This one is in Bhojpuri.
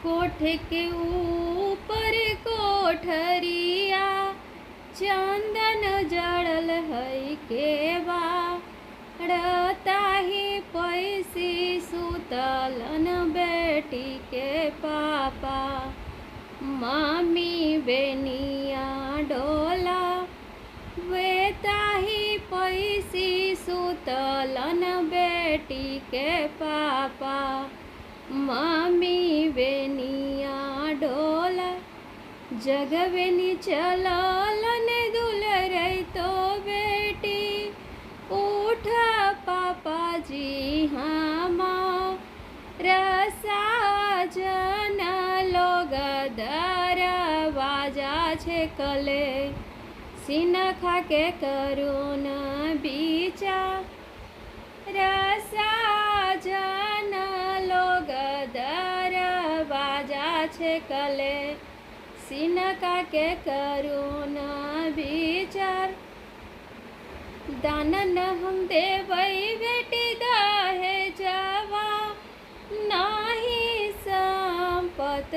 कोठे के ऊपर कोठरिया चंदन जड़ल है केवा ताही पैसी सुतलन बेटी के पापा मामी बेनिया डोला वे ताही पैसी सुतलन बेटी के पापा मामी बेनिया डोला जगवेनी चललन दुलरै तो बेटी उठा पापा जी साजन लोग दरवाजा छे कले सिनखा के करुण बीचा साजन लोग दरवाजा छे कले सिनका के करुण विचार दानन हम देवई बेटी दहेजवा नाही संपत